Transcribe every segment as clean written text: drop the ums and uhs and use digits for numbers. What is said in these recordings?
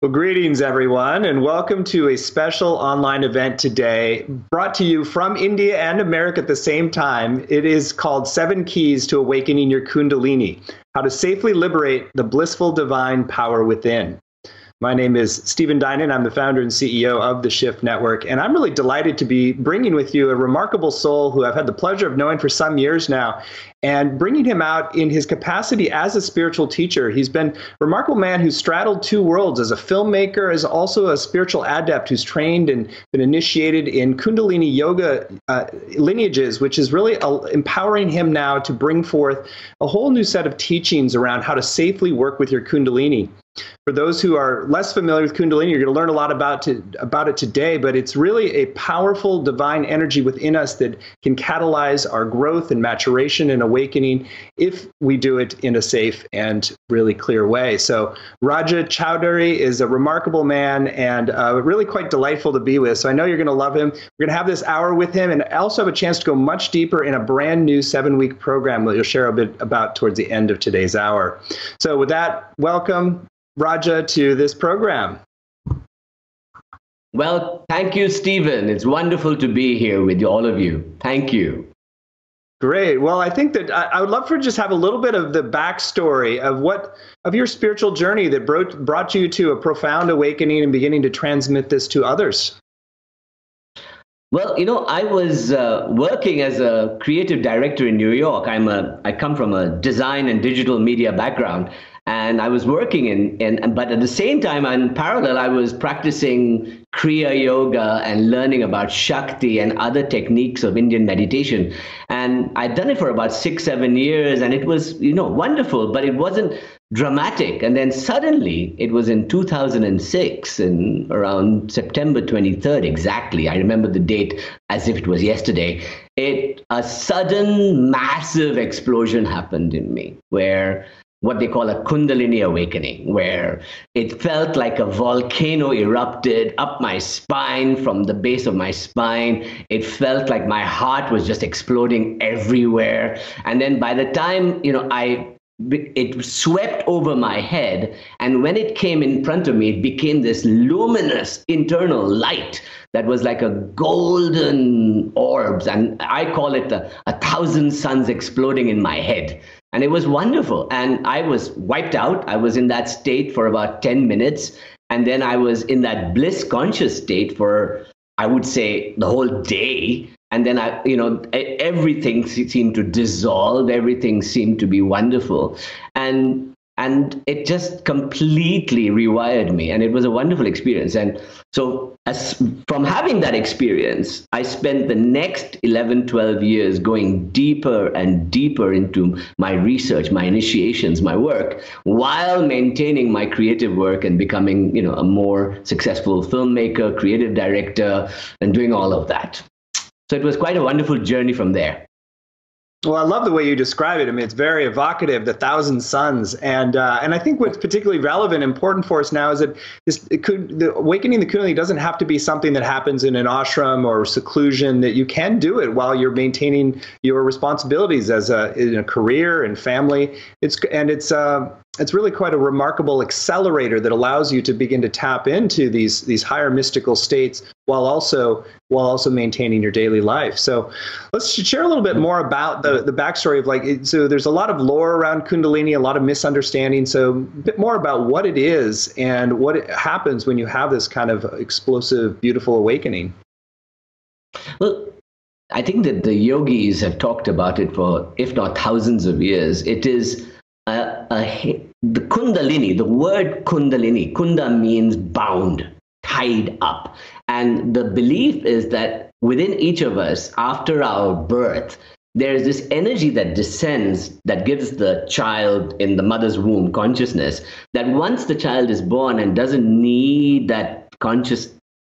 Well, greetings, everyone, and welcome to a special online event today brought to you from India and America at the same time. It is called 7 Keys to Awakening Your Kundalini, How to Safely Liberate the Blissful Divine Power Within. My name is Stephen Dinan. I'm the founder and CEO of the Shift Network, and I'm really delighted to be bringing with you a remarkable soul who I've had the pleasure of knowing for some years now, and bringing him out in his capacity as a spiritual teacher. He's been a remarkable man who's straddled two worlds as a filmmaker, as also a spiritual adept who's trained and been initiated in Kundalini yoga lineages, which is really empowering him now to bring forth a whole new set of teachings around how to safely work with your Kundalini. For those who are less familiar with Kundalini, you're going to learn a lot about it today, but it's really a powerful divine energy within us that can catalyze our growth and maturation and awakening if we do it in a safe and really clear way. So Raja Choudhury is a remarkable man and really quite delightful to be with. So I know you're going to love him. We're going to have this hour with him and also have a chance to go much deeper in a brand new 7-week program that you'll share a bit about towards the end of today's hour. So with that, welcome Raja to this program. Well, thank you, Stephen. It's wonderful to be here with all of you. Thank you. Great. Well, I think that I would love for just have a little bit of the backstory of your spiritual journey that brought you to a profound awakening and beginning to transmit this to others. Well, I was working as a creative director in New York. I come from a design and digital media background. And I was working but at the same time, in parallel, I was practicing Kriya Yoga and learning about Shakti and other techniques of Indian meditation. And I'd done it for about 6-7 years, and it was, wonderful, but it wasn't dramatic. And then suddenly, it was in 2006, and around September 23rd, exactly. I remember the date as if it was yesterday. A sudden, massive explosion happened in me, where what they call a Kundalini awakening, where it felt like a volcano erupted up my spine, from the base of my spine. It felt like my heart was just exploding everywhere. And then by the time, it swept over my head. And when it came in front of me, it became this luminous internal light that was like a golden orbs. And I call it a 1,000 suns exploding in my head. And it was wonderful. And I was wiped out. I was in that state for about 10 minutes. And then I was in that bliss conscious state for, I would say, the whole day. And then everything seemed to dissolve. Everything seemed to be wonderful. And it just completely rewired me. And it was a wonderful experience. And so from having that experience, I spent the next 11, 12 years going deeper and deeper into my research, my initiations, my work, while maintaining my creative work and becoming, a more successful filmmaker, creative director, and doing all of that. So it was quite a wonderful journey from there. Well, I love the way you describe it. I mean, it's very evocative, the 1,000 suns. And I think what's particularly relevant and important for us now is that the awakening the Kundalini doesn't have to be something that happens in an ashram or seclusion, that you can do it while you're maintaining your responsibilities in a career and family. It's really quite a remarkable accelerator that allows you to begin to tap into these higher mystical states while also maintaining your daily life. So let's share a little bit more about the backstory of so there's a lot of lore around Kundalini, a lot of misunderstanding. So a bit more about what it is and what happens when you have this kind of explosive, beautiful awakening. Well, I think that the yogis have talked about it for, if not thousands of years. It is the Kundalini, the word Kundalini. Kunda means bound, tied up. And the belief is that within each of us, after our birth, there is this energy that descends, that gives the child in the mother's womb consciousness, that once the child is born and doesn't need that conscious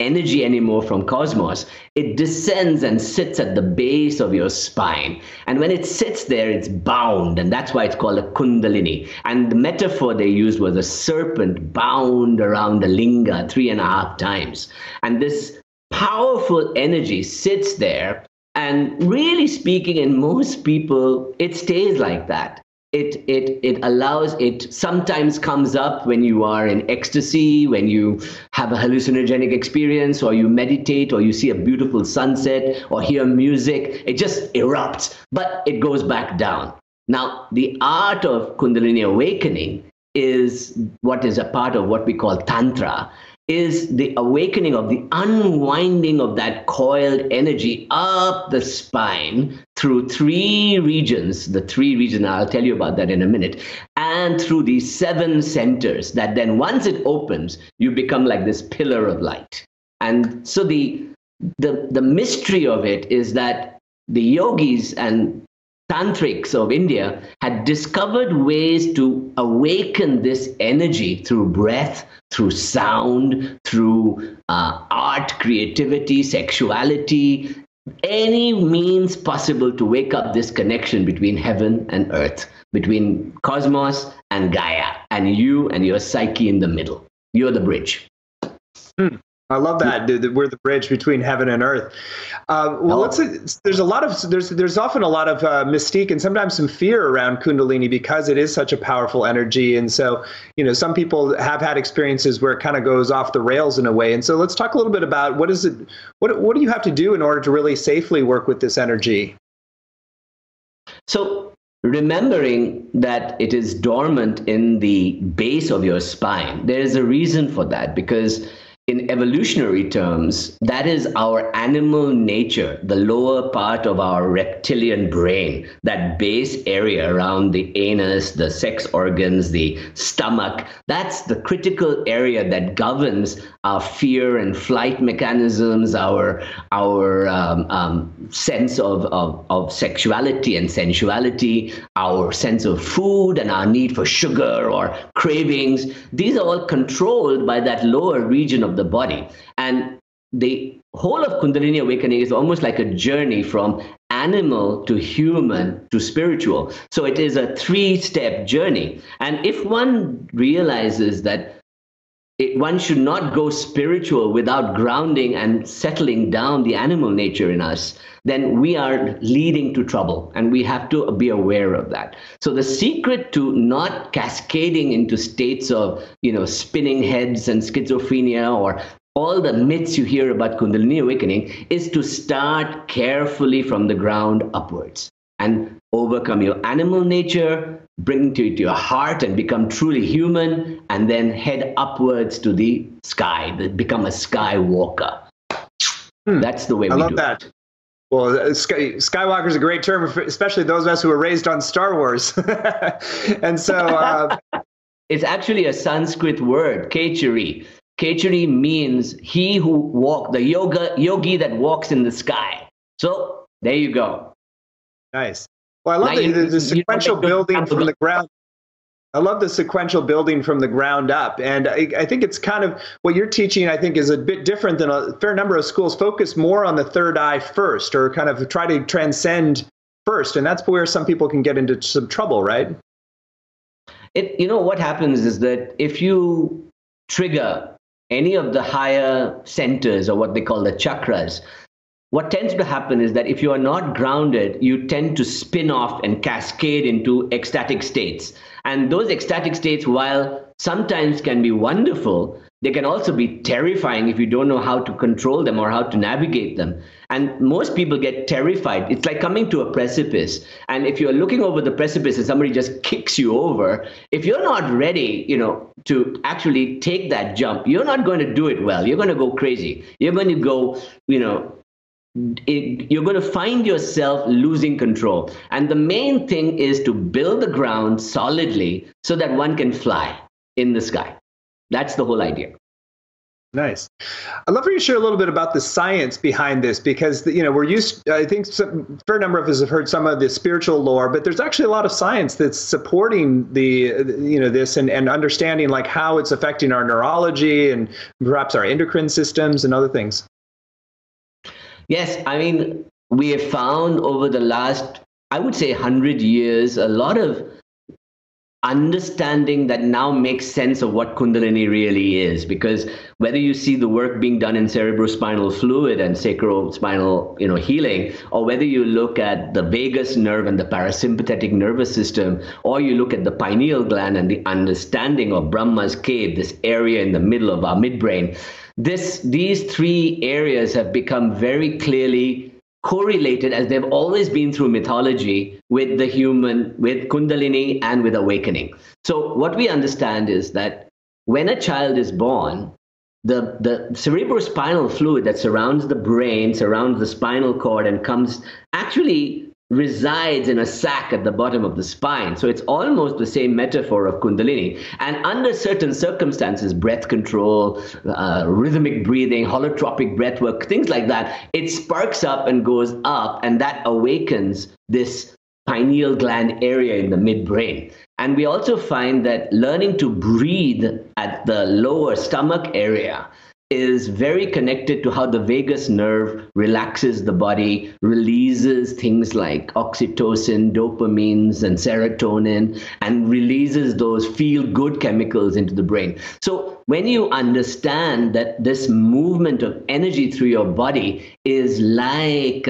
energy anymore from cosmos, it descends and sits at the base of your spine. And when it sits there, it's bound, and that's why it's called a Kundalini. And the metaphor they used was a serpent bound around the linga 3.5 times. And this powerful energy sits there, and really speaking, in most people, it stays like that. it allows, it sometimes comes up when you are in ecstasy, when you have a hallucinogenic experience, or you meditate, or you see a beautiful sunset, or hear music. It just erupts, but it goes back down. Now, the art of Kundalini awakening is what is a part of what we call Tantra, is the awakening of the unwinding of that coiled energy up the spine through three regions, the three regions, I'll tell you about that in a minute, and through these 7 centers that then once it opens, you become like this pillar of light. And so the mystery of it is that the yogis and tantrics of India had discovered ways to awaken this energy through breath, through sound, through art, creativity, sexuality, any means possible to wake up this connection between heaven and earth, between cosmos and Gaia, and you and your psyche in the middle. You're the bridge. I love that. We're the bridge between heaven and earth. There's often a lot of mystique and sometimes some fear around Kundalini because it is such a powerful energy. And so, some people have had experiences where it kind of goes off the rails in a way. And so let's talk a little bit about what do you have to do in order to really safely work with this energy? So remembering that it is dormant in the base of your spine, there is a reason for that, because in evolutionary terms, that is our animal nature, the lower part of our reptilian brain, that base area around the anus, the sex organs, the stomach. That's the critical area that governs our fear and flight mechanisms, our sense of sexuality and sensuality, our sense of food and our need for sugar or cravings. These are all controlled by that lower region of the body. And the whole of Kundalini awakening is almost like a journey from animal to human to spiritual. So it is a 3-step journey. And if one realizes that one should not go spiritual without grounding and settling down the animal nature in us, then we are leading to trouble, and we have to be aware of that. So the secret to not cascading into states of, spinning heads and schizophrenia or all the myths you hear about Kundalini awakening is to start carefully from the ground upwards and overcome your animal nature, bring to your heart and become truly human, and then head upwards to the sky, become a skywalker. That's the way we do it. I love that. Well, Skywalker is a great term, especially those of us who were raised on Star Wars. And so it's actually a Sanskrit word, Choudhury. Choudhury means he who walks, the yogi that walks in the sky. So there you go. Nice. Well, I love the sequential building from the ground. I love the sequential building from the ground up. And I think it's kind of what you're teaching, I think, is a bit different than a fair number of schools focus more on the third eye first, or kind of try to transcend first. And that's where some people can get into some trouble, right? What happens is that if you trigger any of the higher centers, or what they call the chakras, what tends to happen is that if you are not grounded, you tend to spin off and cascade into ecstatic states. And those ecstatic states, while sometimes can be wonderful, they can also be terrifying if you don't know how to control them or how to navigate them. And most people get terrified. It's like coming to a precipice. And if you're looking over the precipice and somebody just kicks you over, if you're not ready, to actually take that jump, you're not going to do it well. You're going to go crazy. You're going to go, you're going to find yourself losing control. And the main thing is to build the ground solidly so that one can fly in the sky. That's the whole idea. Nice. I'd love for you to share a little bit about the science behind this, because we're used. I think a fair number of us have heard some of the spiritual lore, but there's actually a lot of science that's supporting this and understanding like how it's affecting our neurology and perhaps our endocrine systems and other things. Yes, I mean, we have found over the last, I would say, 100 years, a lot of understanding that now makes sense of what Kundalini really is. Because whether you see the work being done in cerebrospinal fluid and sacrospinal, healing, or whether you look at the vagus nerve and the parasympathetic nervous system, or you look at the pineal gland and the understanding of Brahma's cave, this area in the middle of our midbrain, these three areas have become very clearly correlated, as they've always been through mythology, with the human, with Kundalini and with awakening. So what we understand is that when a child is born, the cerebrospinal fluid that surrounds the brain, surrounds the spinal cord, and actually resides in a sac at the bottom of the spine. So it's almost the same metaphor of Kundalini. And under certain circumstances, breath control, rhythmic breathing, holotropic breath work, things like that, it sparks up and goes up, and that awakens this pineal gland area in the midbrain. And we also find that learning to breathe at the lower stomach area is very connected to how the vagus nerve relaxes the body, releases things like oxytocin, dopamines, and serotonin, and releases those feel-good chemicals into the brain. So when you understand that this movement of energy through your body is like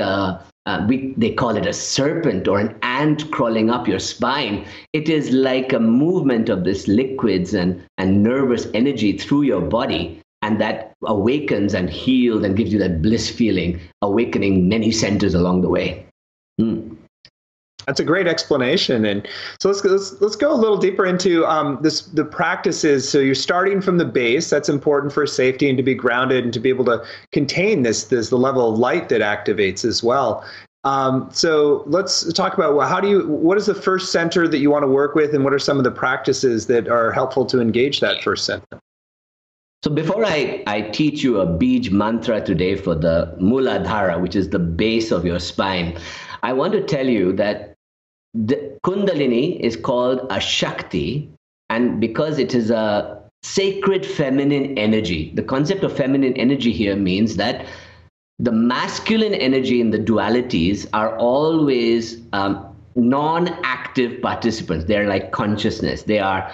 they call it a serpent or an ant crawling up your spine. It is like a movement of this liquids and nervous energy through your body. And that awakens and heals and gives you that bliss feeling, awakening many centers along the way. That's a great explanation. And so let's go a little deeper into the practices. So you're starting from the base. That's important for safety and to be grounded and to be able to contain the level of light that activates as well. So let's talk about what is the first center that you want to work with, and what are some of the practices that are helpful to engage that first center? So before I teach you a Bij mantra today for the Muladhara, which is the base of your spine, I want to tell you that the Kundalini is called a Shakti, and because it is a sacred feminine energy, the concept of feminine energy here means that the masculine energy in the dualities are always non-active participants. They're like consciousness. They are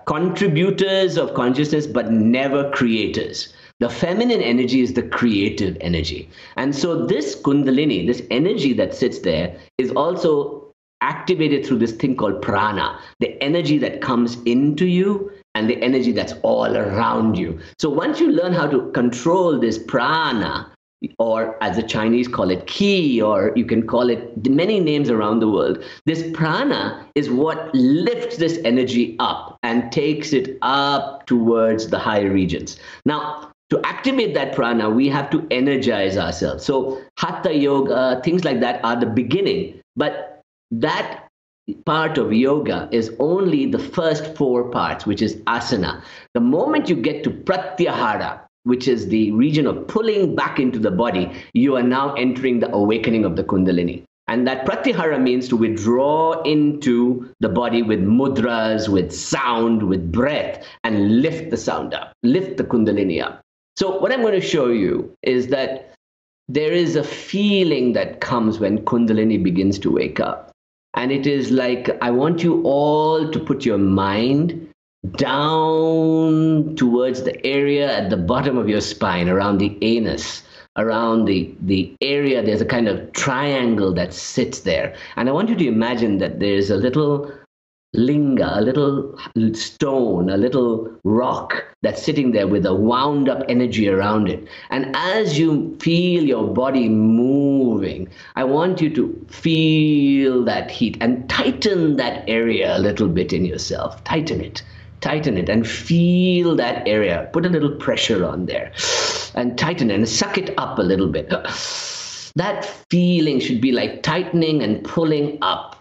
contributors of consciousness, but never creators. The feminine energy is the creative energy. And so this Kundalini, this energy that sits there, is also activated through this thing called prana, the energy that comes into you and the energy that's all around you. So once you learn how to control this prana, or as the Chinese call it, ki, or you can call it many names around the world, this prana is what lifts this energy up and takes it up towards the higher regions. Now, to activate that prana, we have to energize ourselves. So hatha yoga, things like that are the beginning, but that part of yoga is only the first four parts, which is asana. The moment you get to pratyahara, which is the region of pulling back into the body, you are now entering the awakening of the Kundalini. And that pratyahara means to withdraw into the body with mudras, with sound, with breath, and lift the sound up, lift the Kundalini up. So what I'm going to show you is that there is a feeling that comes when Kundalini begins to wake up. And it is like, I want you all to put your mind down towards the area at the bottom of your spine, around the anus, around the area. There's a kind of triangle that sits there. And I want you to imagine that there's a little linga, a little stone, a little rock that's sitting there with a wound up energy around it. And as you feel your body moving, I want you to feel that heat and tighten that area a little bit in yourself. Tighten it and feel that area. Put a little pressure on there and tighten it and suck it up a little bit. That feeling should be like tightening and pulling up.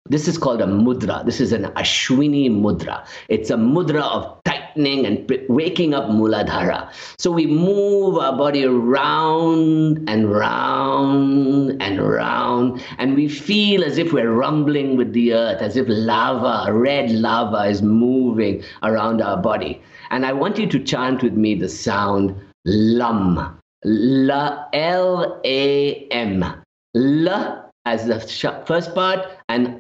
This is called a mudra. This is an Ashwini mudra. It's a mudra of tightening and waking up Muladhara. So we move our body around and round and round, and we feel as if we're rumbling with the earth, as if lava, red lava is moving around our body. And I want you to chant with me the sound LAM. L-A-M. L as the first part, and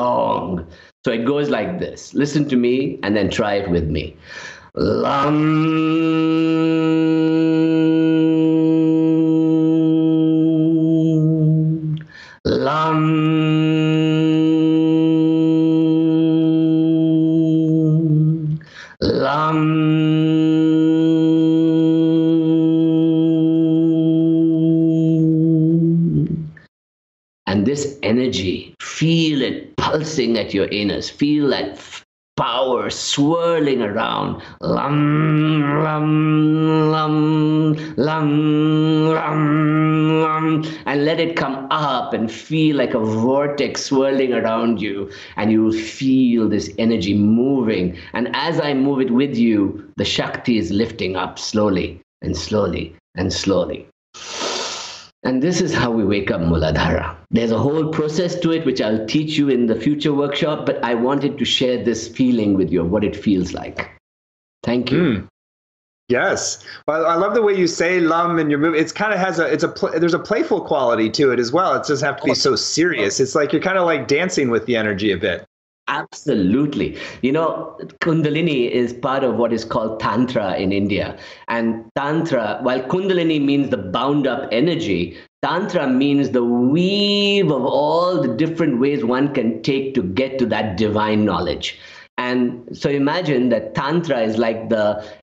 long. So it goes like this. Listen to me and then try it with me. Lam, lam, lam. And this energy, feel it pulsing at your anus. Feel that power swirling around. Lam, lam, lam, lam, lam, lam. And let it come up and feel like a vortex swirling around you. And you will feel this energy moving. And as I move it with you, the Shakti is lifting up slowly and slowly and slowly. And this is how we wake up Muladhara. There's a whole process to it, which I'll teach you in the future workshop, but I wanted to share this feeling with you of what it feels like. Thank you. Yes. Well, I love the way you say lam in your movie. It's kind of has there's a playful quality to it as well. It doesn't have to be so serious. It's like you're kind of like dancing with the energy a bit. Absolutely. You know, Kundalini is part of what is called Tantra in India. And Tantra, while Kundalini means the bound up energy, Tantra means the weave of all the different ways one can take to get to that divine knowledge. And so imagine that Tantra is like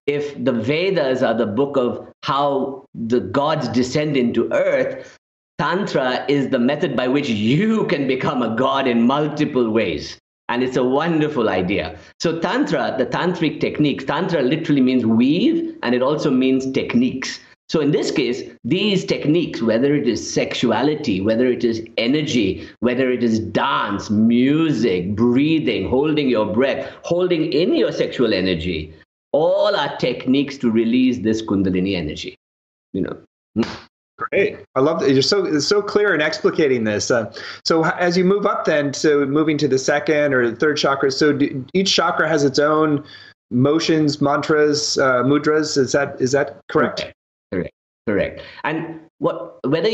if the Vedas are the book of how the gods descend into earth, Tantra is the method by which you can become a god in multiple ways. And it's a wonderful idea. So Tantra, the tantric techniques, Tantra literally means weave, and it also means techniques. So in this case, these techniques, whether it is sexuality, whether it is energy, whether it is dance, music, breathing, holding your breath, holding in your sexual energy, all are techniques to release this Kundalini energy. You know. Great. I love that. You're so clear in explicating this. So as you move up then, so moving to the second or the third chakra, so each chakra has its own motions, mantras, mudras. Is that correct? Correct. And whether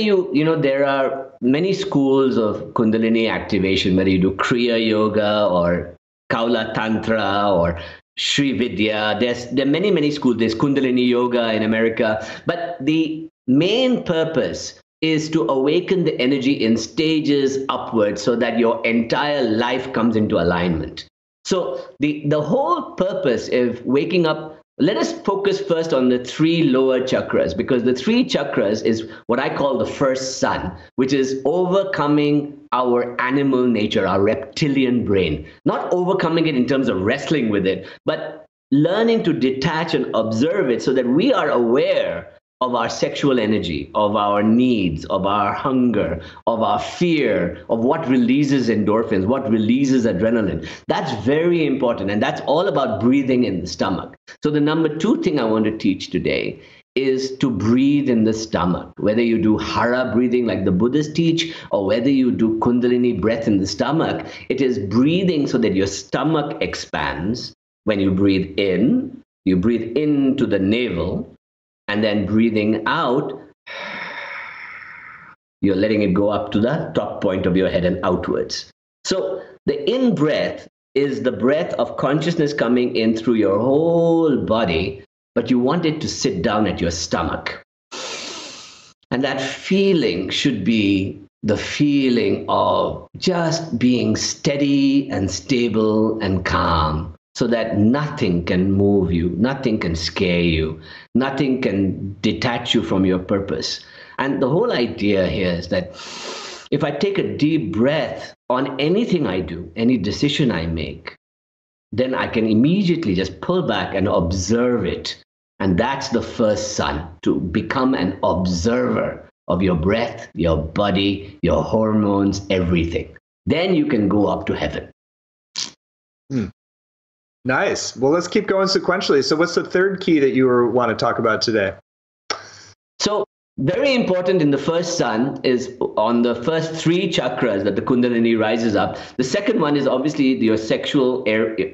there are many schools of Kundalini activation, whether you do Kriya Yoga or Kaula Tantra or Sri Vidya, there are many schools. There's Kundalini Yoga in America, but the main purpose is to awaken the energy in stages upwards so that your entire life comes into alignment. So the whole purpose of waking up, let us focus first on the three lower chakras, because the three chakras is what I call the first sun, which is overcoming our animal nature, our reptilian brain. Not overcoming it in terms of wrestling with it, but learning to detach and observe it so that we are aware of our sexual energy, of our needs, of our hunger, of our fear, of what releases endorphins, what releases adrenaline. That's very important. And that's all about breathing in the stomach. So the number two thing I want to teach today is to breathe in the stomach. Whether you do hara breathing like the Buddhists teach, or whether you do Kundalini breath in the stomach, it is breathing so that your stomach expands. When you breathe in, you breathe into the navel, and then breathing out, you're letting it go up to the top point of your head and outwards. So the in-breath is the breath of consciousness coming in through your whole body, but you want it to sit down at your stomach. And that feeling should be the feeling of just being steady and stable and calm, so that nothing can move you, nothing can scare you, nothing can detach you from your purpose. And the whole idea here is that if I take a deep breath on anything I do, any decision I make, then I can immediately just pull back and observe it. And that's the first sun, to become an observer of your breath, your body, your hormones, everything. Then you can go up to heaven. Nice. Well, let's keep going sequentially. So what's the third key that you want to talk about today? So very important in the first sun is on the first three chakras that the Kundalini rises up. The second one is obviously your sexuality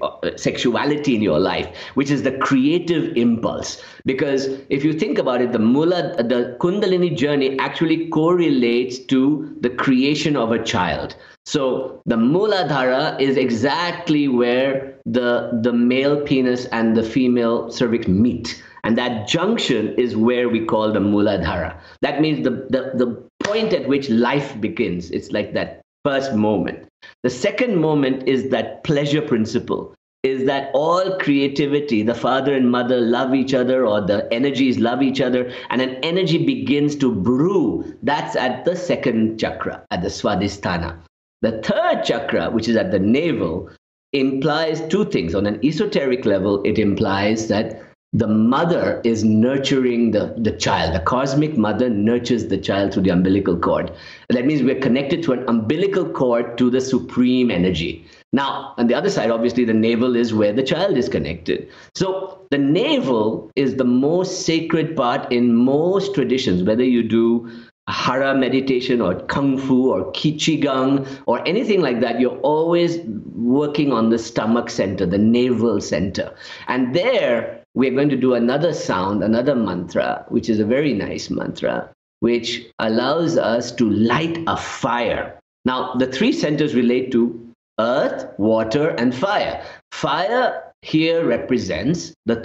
in your life, which is the creative impulse. Because if you think about it, the Kundalini journey actually correlates to the creation of a child. So the Muladhara is exactly where the male penis and the female cervix meet. And that junction is where we call the Muladhara. That means the point at which life begins. It's like that first moment. The second moment is that pleasure principle, is that all creativity, the father and mother love each other, or the energies love each other, and an energy begins to brew. That's at the second chakra, at the Swadhisthana. The third chakra, which is at the navel, implies two things. On an esoteric level, it implies that the mother is nurturing the child. The cosmic mother nurtures the child through the umbilical cord. And that means we're connected to an umbilical cord to the supreme energy. Now, on the other side, obviously, the navel is where the child is connected. So the navel is the most sacred part in most traditions, whether you do hara meditation or kung fu or qigong or anything like that. You're always working on the stomach center, the navel center. And there, we're going to do another sound, another mantra, which is a very nice mantra, which allows us to light a fire. Now, the three centers relate to earth, water, and fire. Fire here represents the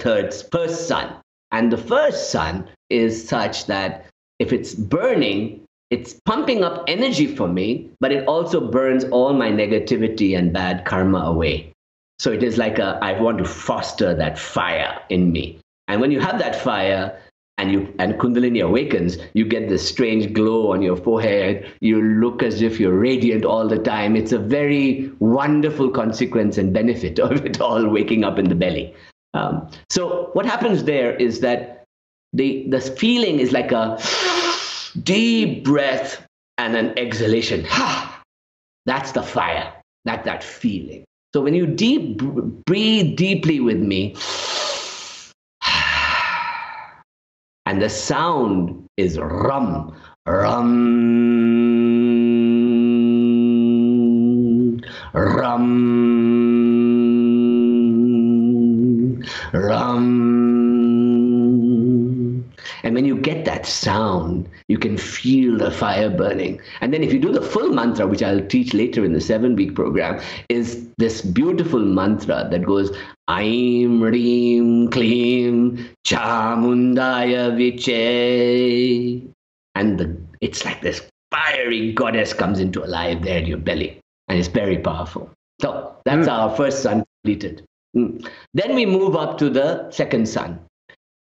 first sun. And the first sun is such that if it's burning, it's pumping up energy for me, but it also burns all my negativity and bad karma away. So it is like I want to foster that fire in me. And when you have that fire and Kundalini awakens, you get this strange glow on your forehead. You look as if you're radiant all the time. It's a very wonderful consequence and benefit of it all waking up in the belly. So what happens there is that the feeling is like a deep breath and an exhalation. That's the fire, that feeling. So when you breathe deeply with me, and the sound is rum, rum, rum, rum. And when you get that sound, you can feel the fire burning. And then if you do the full mantra, which I'll teach later in the 7-week program, is this beautiful mantra that goes, Aim Reem Kleem Chamundaya Viche. And it's like this fiery goddess comes into life there in your belly. And it's very powerful. So that's our first sun completed. Then we move up to the second sun.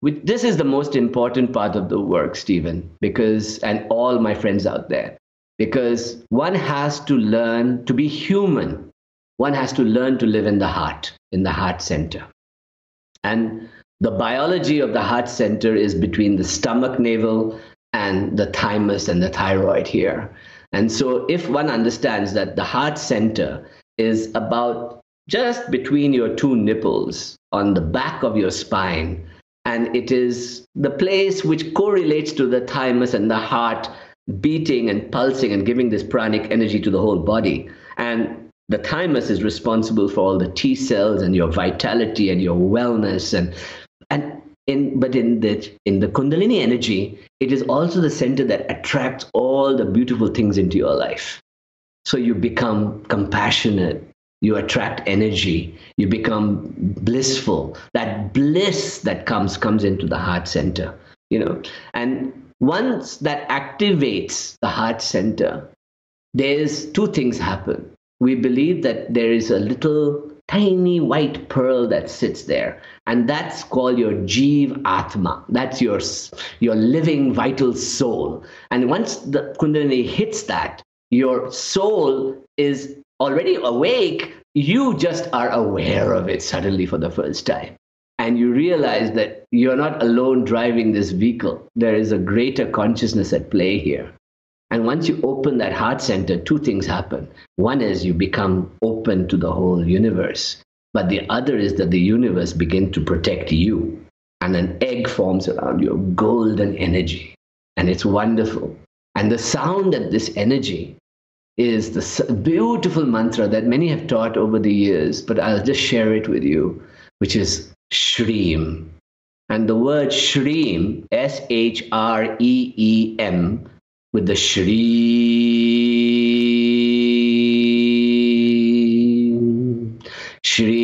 This is the most important part of the work, Stephen, and all my friends out there, because one has to learn to be human. One has to learn to live in the heart center. And the biology of the heart center is between the stomach navel and the thymus and the thyroid here. And so if one understands that the heart center is about just between your two nipples on the back of your spine, and it is the place which correlates to the thymus and the heart beating and pulsing and giving this pranic energy to the whole body. And the thymus is responsible for all the T cells and your vitality and your wellness. But in the Kundalini energy, it is also the center that attracts all the beautiful things into your life. So you become compassionate. You attract energy. You become blissful. That bliss that comes into the heart center, And once that activates the heart center, there's two things happen. We believe that there is a little tiny white pearl that sits there, and that's called your Jeev Atma. That's your living, vital soul. And once the Kundalini hits that, your soul is already awake. You just are aware of it suddenly for the first time. And you realize that you're not alone driving this vehicle. There is a greater consciousness at play here. And once you open that heart center, two things happen. One is you become open to the whole universe. But the other is that the universe begins to protect you. And an egg forms around your golden energy. And it's wonderful. And the sound of this energy is the beautiful mantra that many have taught over the years, but I'll just share it with you, which is Shreem. And the word Shreem, S-H-R-E-E-M, with the Shri Shri,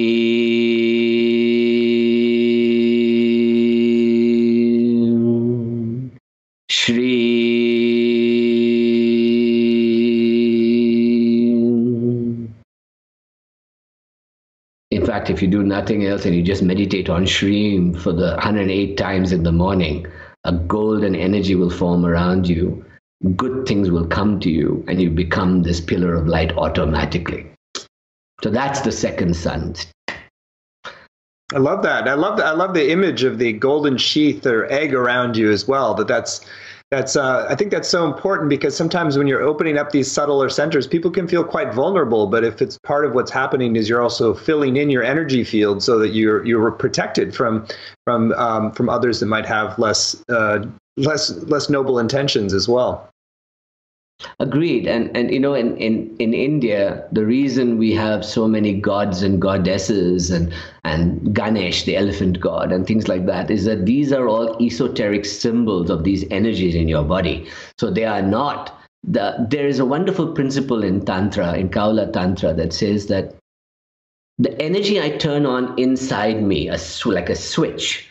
Shri. In fact, if you do nothing else and you just meditate on Shri for the 108 times in the morning, a golden energy will form around you. Good things will come to you, and you become this pillar of light automatically. So that's the second sun. I love that. I love the image of the golden sheath or egg around you as well. I think that's so important, because sometimes when you're opening up these subtler centers, people can feel quite vulnerable. But if it's part of what's happening is you're also filling in your energy field so that you're protected from others that might have less noble intentions as well. Agreed. And you know, in India, the reason we have so many gods and goddesses and Ganesh, the elephant god, and things like that, is that these are all esoteric symbols of these energies in your body. So they are not there is a wonderful principle in Tantra, in Kaula Tantra, that says that the energy I turn on inside me, like a switch,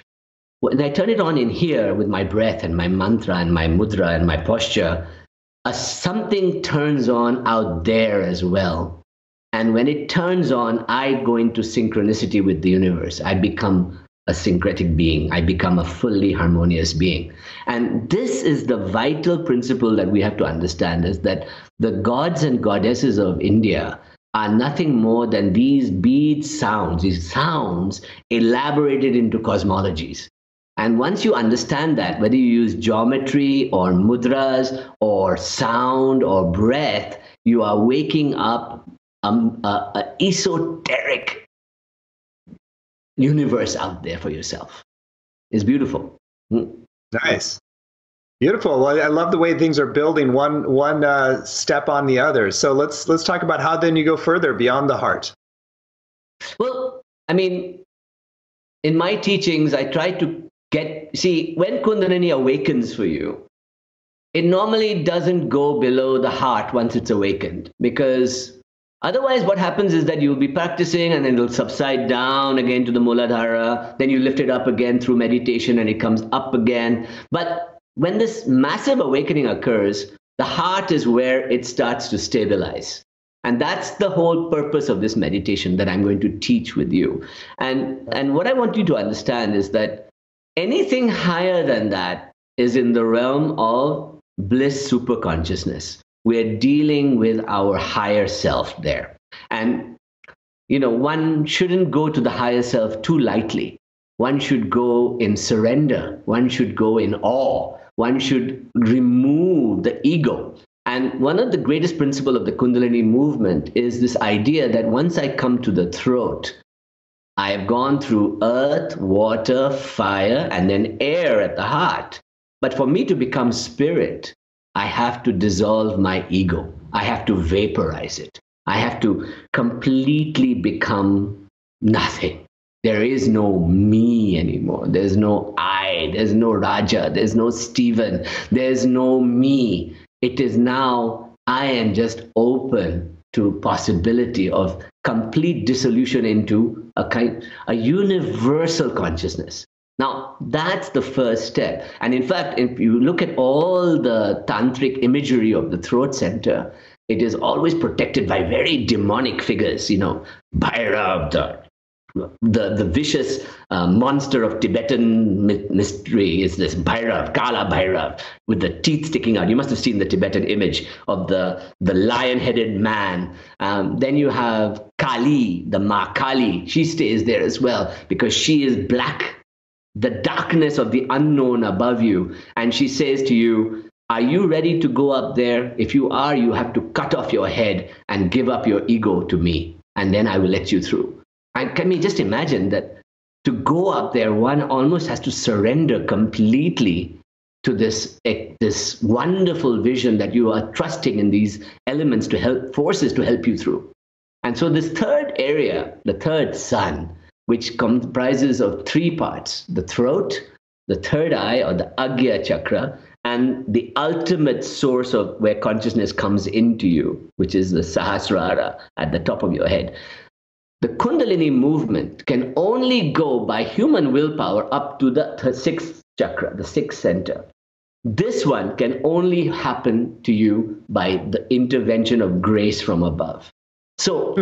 when I turn it on in here with my breath and my mantra and my mudra and my posture, something turns on out there as well. And when it turns on, I go into synchronicity with the universe. I become a syncretic being. I become a fully harmonious being. And this is the vital principle that we have to understand, is that the gods and goddesses of India are nothing more than these bead sounds, these sounds elaborated into cosmologies. And once you understand that, whether you use geometry or mudras or sound or breath, you are waking up an esoteric universe out there for yourself. It's beautiful. Nice. Beautiful. Well, I love the way things are building one step on the other. So let's talk about how then you go further beyond the heart. Well, I mean, in my teachings, I try to when Kundalini awakens for you, it normally doesn't go below the heart once it's awakened, because otherwise what happens is that you'll be practicing and then it'll subside down again to the Muladhara, then you lift it up again through meditation and it comes up again. But when this massive awakening occurs, the heart is where it starts to stabilize. And that's the whole purpose of this meditation that I'm going to teach with you. And what I want you to understand is that anything higher than that is in the realm of bliss superconsciousness. We're dealing with our higher self there. And, you know, one shouldn't go to the higher self too lightly. One should go in surrender. One should go in awe. One should remove the ego. And one of the greatest principles of the Kundalini movement is this idea that once I come to the throat, I have gone through earth, water, fire, and then air at the heart. But for me to become spirit, I have to dissolve my ego. I have to vaporize it. I have to completely become nothing. There is no me anymore. There's no I. There's no Raja. There's no Stephen. There's no me. It is now I am just open to possibility of complete dissolution into a universal consciousness. Now, that's the first step. And in fact, if you look at all the tantric imagery of the throat center, it is always protected by very demonic figures, you know, Bhairav, the vicious monster of Tibetan mystery is this Bhairav, Kala Bhairav, with the teeth sticking out. You must have seen the Tibetan image of the lion-headed man. Then you have Kali, the Ma Kali. She stays there as well because she is black, the darkness of the unknown above you. And she says to you, are you ready to go up there? If you are, you have to cut off your head and give up your ego to me, and then I will let you through. And can we just imagine that to go up there, one almost has to surrender completely to this wonderful vision that you are trusting in these elements to help, forces to help you through. And so this third area, the third sun, which comprises of three parts, the throat, the third eye or the Agya chakra, and the ultimate source of where consciousness comes into you, which is the Sahasrara at the top of your head. The Kundalini movement can only go by human willpower up to the sixth chakra, the sixth center. This one can only happen to you by the intervention of grace from above. So,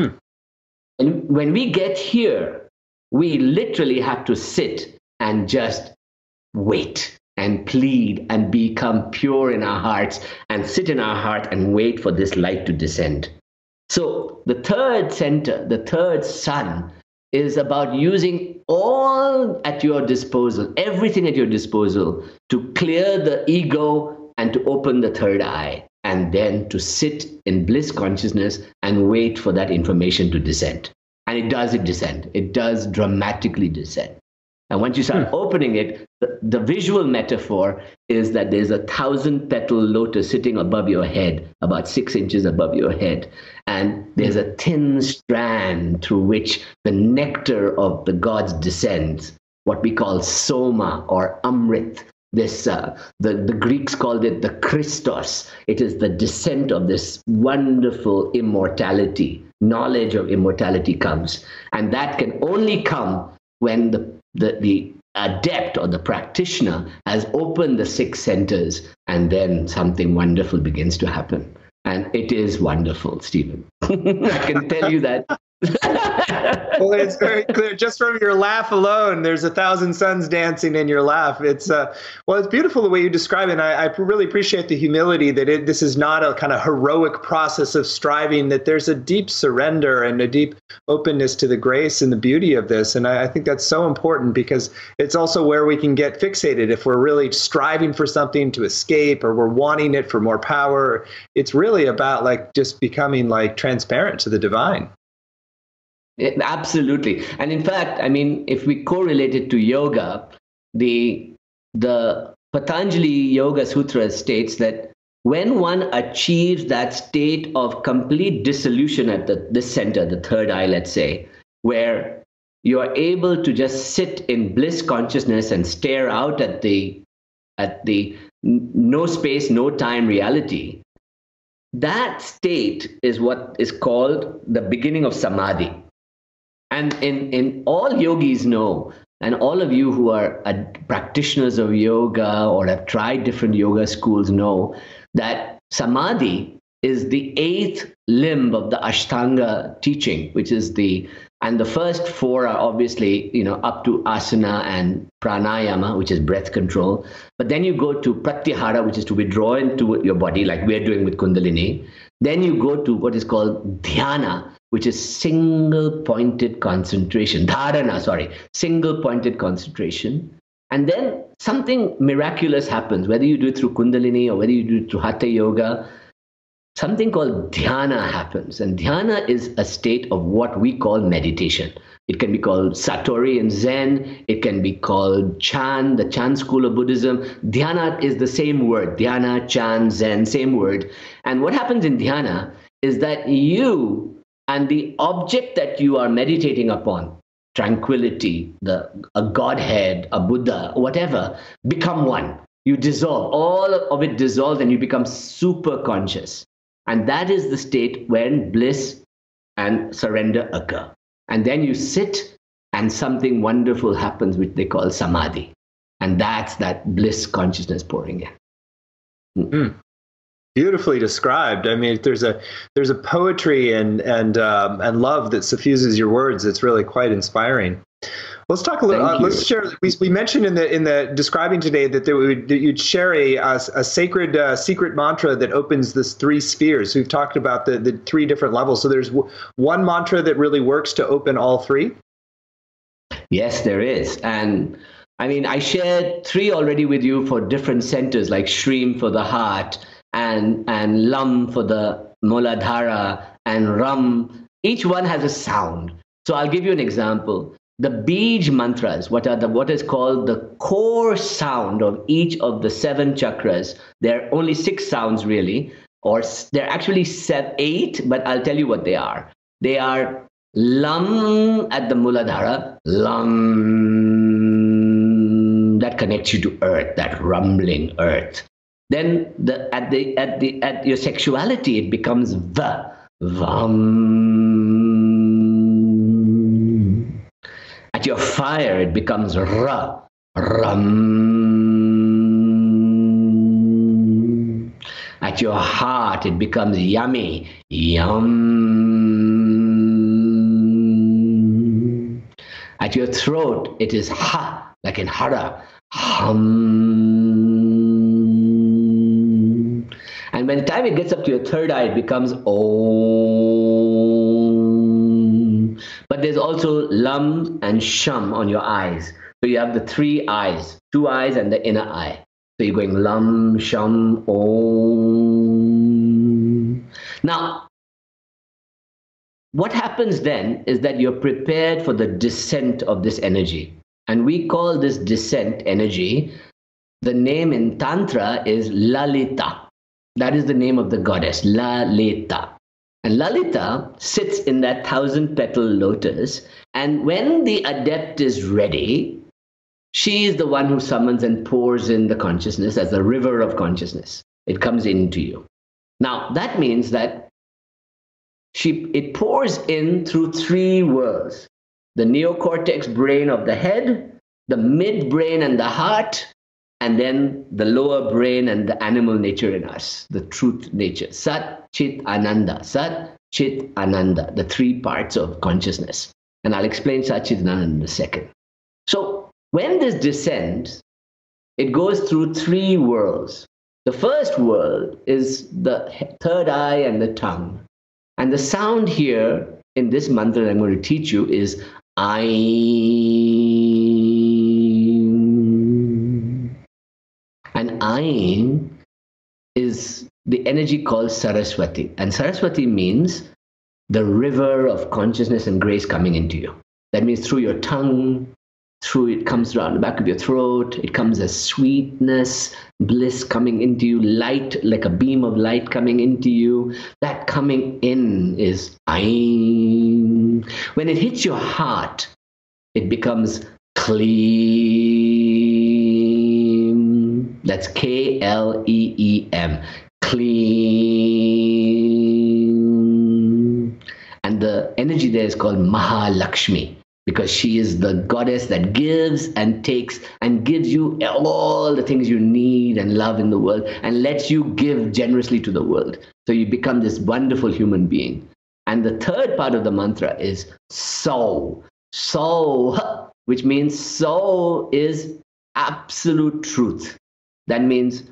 and when we get here, we literally have to sit and just wait and plead and become pure in our hearts and sit in our heart and wait for this light to descend. So the third center, the third sun, is about using all at your disposal, everything at your disposal, to clear the ego and to open the third eye, and then to sit in bliss consciousness and wait for that information to descend. And it does descend. It does dramatically descend. And once you start opening it, the visual metaphor is that there's a 1,000-petal lotus sitting above your head, about 6 inches above your head. And there's a thin strand through which the nectar of the gods descends, what we call soma or amrit. This, the Greeks called it the Christos. It is the descent of this wonderful immortality. Knowledge of immortality comes. And that can only come when the adept or the practitioner has opened the 6 centers, and then something wonderful begins to happen. And it is wonderful, Stephen. I can tell you that. Well, it's very clear. Just from your laugh alone, there's 1,000 suns dancing in your laugh. It's it's beautiful the way you describe it. And I really appreciate the humility that this is not a kind of heroic process of striving, that there's a deep surrender and a deep openness to the grace and the beauty of this. And I think that's so important, because it's also where we can get fixated if we're really striving for something to escape, or we're wanting it for more power. It's really about just becoming transparent to the divine. Absolutely. And in fact, I mean, if we correlate it to yoga, the Patanjali Yoga Sutra states that when one achieves that state of complete dissolution at this center, the third eye, let's say, where you are able to just sit in bliss consciousness and stare out at the no space, no time reality, that state is what is called the beginning of samadhi. And in all yogis know, and all of you who are practitioners of yoga or have tried different yoga schools know, that samadhi is the 8th limb of the Ashtanga teaching, which is and the first 4 are obviously, up to asana and pranayama, which is breath control. But then you go to pratyahara, which is to withdraw into your body, like we're doing with Kundalini. Then you go to what is called dhyana, which is single-pointed concentration. Single-pointed concentration. And then something miraculous happens, whether you do it through Kundalini or whether you do it through Hatha Yoga. Something called dhyana happens. And dhyana is a state of what we call meditation. It can be called Satori in Zen. It can be called Chan, the Chan school of Buddhism. Dhyana is the same word. Dhyana, Chan, Zen, same word. And what happens in dhyana is that you and the object that you are meditating upon, tranquility, a Godhead, a Buddha, whatever, become one. You dissolve. All of it dissolves and you become super conscious. And that is the state when bliss and surrender occur. And then you sit and something wonderful happens, which they call samadhi. And that's that bliss consciousness pouring in. Beautifully described. I mean, there's a poetry and love that suffuses your words. It's really quite inspiring. Let's talk a little. Let's share. We mentioned in the describing today that you'd share a sacred secret mantra that opens this 3 spheres. We've talked about the 3 different levels. So there's one mantra that really works to open all 3. Yes, there is. And I mean, I shared 3 already with you for different centers, like Shreem for the heart, and Lam for the Muladhara, and Ram. Each one has a sound. So I'll give you an example. The Bij mantras, what is called the core sound of each of the 7 chakras. There are only 6 sounds really, or they're actually 8, but I'll tell you what they are. They are Lam at the Muladhara, Lam, that connects you to earth, that rumbling earth. Then at your sexuality, it becomes Va, Vam. fire, it becomes Ra, Ram. At your heart, it becomes yummy, Yum. At your throat, it is Ha, like in Hara, Hum. And by the time it gets up to your third eye, it becomes Om. But there's also Lam and Sham on your eyes. So you have the three eyes, two eyes and the inner eye. So you're going Lam, Sham, Om. Now, what happens then is that you're prepared for the descent of this energy. And we call this descent energy, the name in Tantra is Lalita. That is the name of the goddess, Lalita. And Lalita sits in that 1,000-petal lotus. And when the adept is ready, she is the one who summons and pours in the consciousness as a river of consciousness. It comes into you. Now, that means that it pours in through three worlds: the neocortex brain of the head, the midbrain and the heart, and then the lower brain and the animal nature in us, the truth nature. Sat, Chit, Ananda. Sat, Chit, Ananda, the three parts of consciousness. And I'll explain Sat, Chit, Ananda in a second. So when this descends, it goes through three worlds. The first world is the third eye and the tongue. And the sound here in this mantra that I'm going to teach you is Aim. And Aim is the energy called Saraswati. And Saraswati means the river of consciousness and grace coming into you. That means through your tongue, through it comes around the back of your throat. It comes as sweetness, bliss coming into you, light, like a beam of light coming into you. That coming in is Aim. When it hits your heart, it becomes Kleem. That's K-L-E-E-M. Kleem. And the energy there is called Mahalakshmi, because she is the goddess that gives and takes and gives you all the things you need and love in the world and lets you give generously to the world. So you become this wonderful human being. And the third part of the mantra is So. So, which means So is absolute truth. That means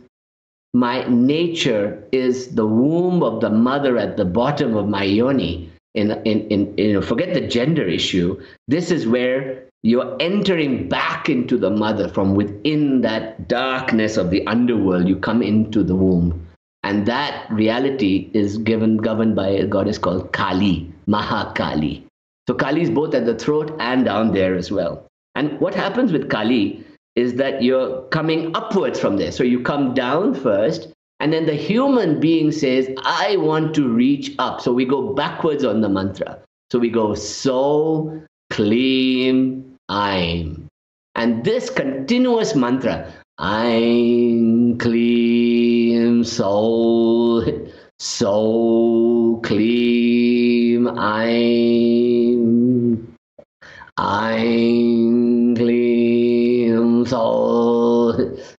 my nature is the womb of the mother at the bottom of my yoni. Forget the gender issue. This is where you're entering back into the mother from within that darkness of the underworld. You come into the womb. And that reality is governed by a goddess called Kali, Mahakali. So Kali is both at the throat and down there as well. And what happens with Kali is that you're coming upwards from there. So you come down first, and then the human being says, I want to reach up. So we go backwards on the mantra. So we go So, Kleem, Aim. And this continuous mantra, Aim, Kleem, So, Kleem, Aim. Aim, Kleem,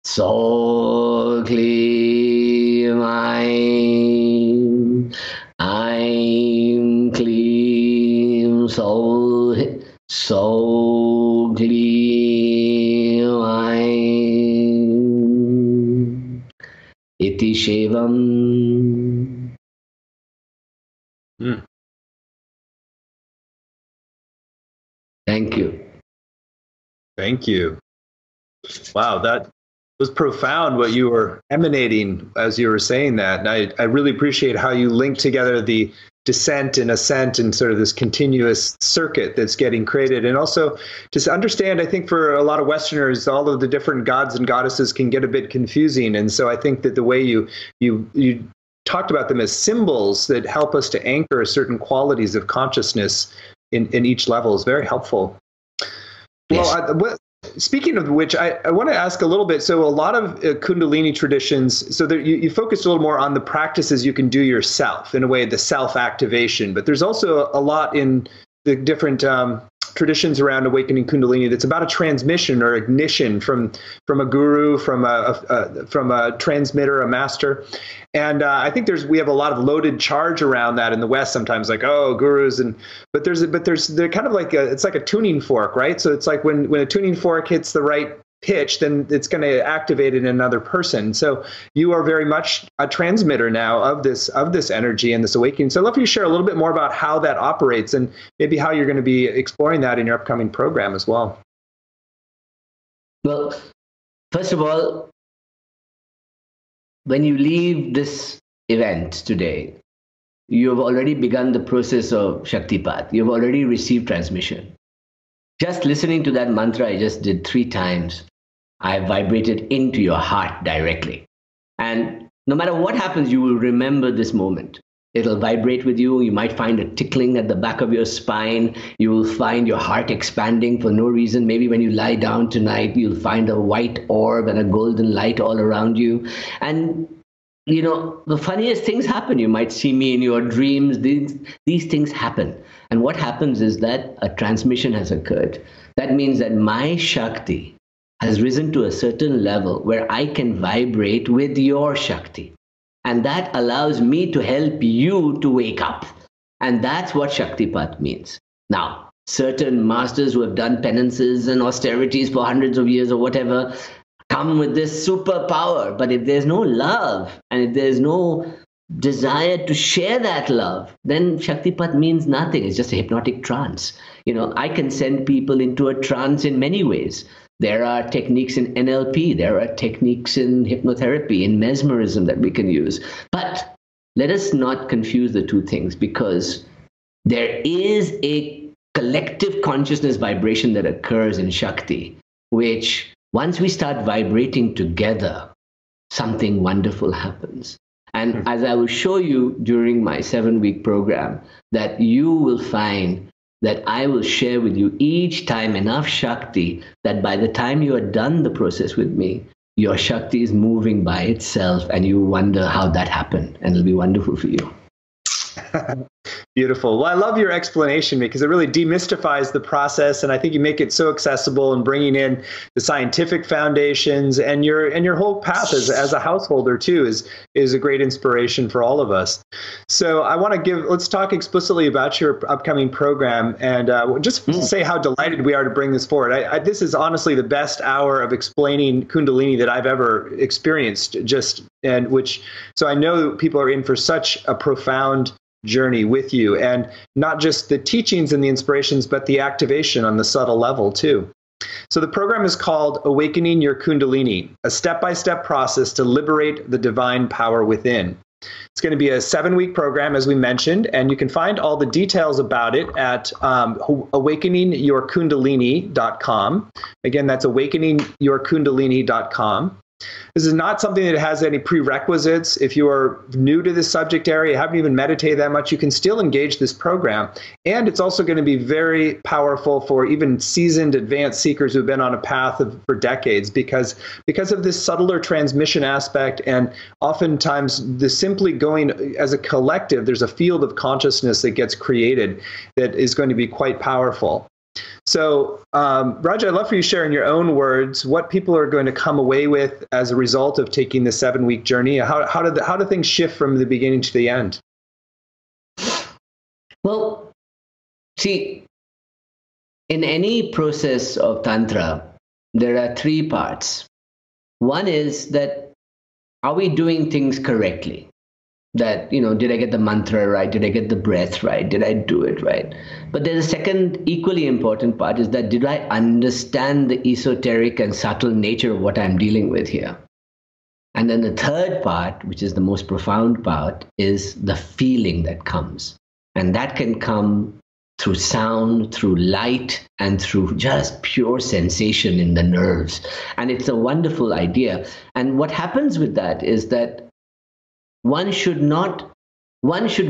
So, Kleem, Aim. Aim, Kleem, So, Kleem, Aim. Iti Shevam. Thank you. Thank you. Wow, that was profound what you were emanating as you were saying that. And I really appreciate how you link together the descent and ascent and sort of this continuous circuit that's getting created. And also just understand, I think for a lot of Westerners, all of the different gods and goddesses can get a bit confusing. And so I think that the way you talked about them as symbols that help us to anchor certain qualities of consciousness in each level is very helpful. Yes. Well, speaking of which, I want to ask a little bit. So a lot of Kundalini traditions, so that you focus a little more on the practices you can do yourself, in a way, the self-activation. But there's also a lot in the different traditions around awakening Kundalini that's about a transmission or ignition from a guru, from a transmitter, a master. And I think we have a lot of loaded charge around that in the West sometimes, like, oh, gurus, but they're kind of like it's like a tuning fork, right? So it's like when a tuning fork hits the right pitch, then it's going to activate it in another person. So you are very much a transmitter now of this energy and this awakening. So I'd love for you to share a little bit more about how that operates and maybe how you're going to be exploring that in your upcoming program as well. Well, first of all, when you leave this event today, you've already begun the process of Shaktipat. You've already received transmission. Just listening to that mantra I just did 3 times, I vibrated into your heart directly. And no matter what happens, you will remember this moment. It'll vibrate with you. You might find a tickling at the back of your spine. You will find your heart expanding for no reason. Maybe when you lie down tonight, you'll find a white orb and a golden light all around you. And, you know, the funniest things happen. You might see me in your dreams. These things happen. And what happens is that a transmission has occurred. That means that my Shakti has risen to a certain level where I can vibrate with your Shakti. And that allows me to help you to wake up. And that's what Shaktipat means. Now, certain masters who have done penances and austerities for hundreds of years or whatever come with this superpower. But if there's no love and if there's no desire to share that love, then Shaktipat means nothing. It's just a hypnotic trance. You know, I can send people into a trance in many ways. There are techniques in NLP, there are techniques in hypnotherapy, in mesmerism that we can use. But let us not confuse the two things, because there is a collective consciousness vibration that occurs in Shakti, which once we start vibrating together, something wonderful happens. And as I will show you during my 7-week program, that you will find that I will share with you each time enough Shakti that by the time you are done the process with me, your Shakti is moving by itself and you wonder how that happened, and it'll be wonderful for you. Beautiful. Well, I love your explanation because it really demystifies the process, and I think you make it so accessible, and bringing in the scientific foundations and your whole path as a householder too is a great inspiration for all of us. So I want to let's talk explicitly about your upcoming program, and just say how delighted we are to bring this forward. This is honestly the best hour of explaining Kundalini that I've ever experienced. So I know people are in for such a profound journey with you, and not just the teachings and the inspirations, but the activation on the subtle level too. So the program is called Awakening Your Kundalini, a step-by-step process to liberate the divine power within. It's going to be a 7-week program, as we mentioned, and you can find all the details about it at awakeningyourkundalini.com. Again, that's awakeningyourkundalini.com. This is not something that has any prerequisites. If you are new to this subject area, haven't even meditated that much, you can still engage this program. And it's also going to be very powerful for even seasoned advanced seekers who've been on a path for decades, because of this subtler transmission aspect, and oftentimes the simply going as a collective, there's a field of consciousness that gets created that is going to be quite powerful. So, Raj, I'd love for you to share in your own words what people are going to come away with as a result of taking the 7-week journey. How do things shift from the beginning to the end? Well, see, in any process of Tantra, there are 3 parts. One is that, are we doing things correctly? That, you know, did I get the mantra right? Did I get the breath right? Did I do it right? But there's a second equally important part, is that did I understand the esoteric and subtle nature of what I'm dealing with here? And then the third part, which is the most profound part, is the feeling that comes. And that can come through sound, through light, and through just pure sensation in the nerves. And it's a wonderful idea. And what happens with that is that one should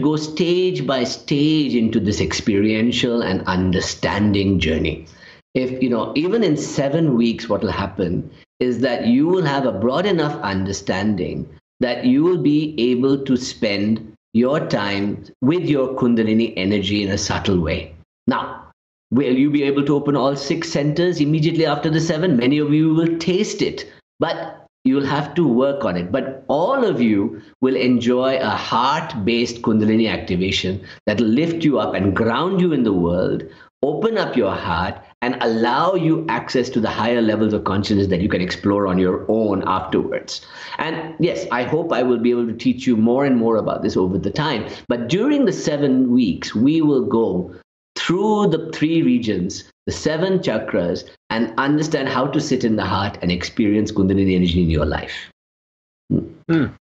go stage by stage into this experiential and understanding journey. If, you know, even in 7 weeks, what will happen is that you will have a broad enough understanding that you will be able to spend your time with your Kundalini energy in a subtle way. Now, Will you be able to open all 6 centers immediately after the 7? Many of you will taste it, but you will have to work on it. But all of you will enjoy a heart-based Kundalini activation that will lift you up and ground you in the world, open up your heart, and allow you access to the higher levels of consciousness that you can explore on your own afterwards. And yes, I hope I will be able to teach you more and more about this over the time. But during the 7 weeks, we will go through the 3 regions, the 7 chakras, and understand how to sit in the heart and experience Kundalini energy in your life.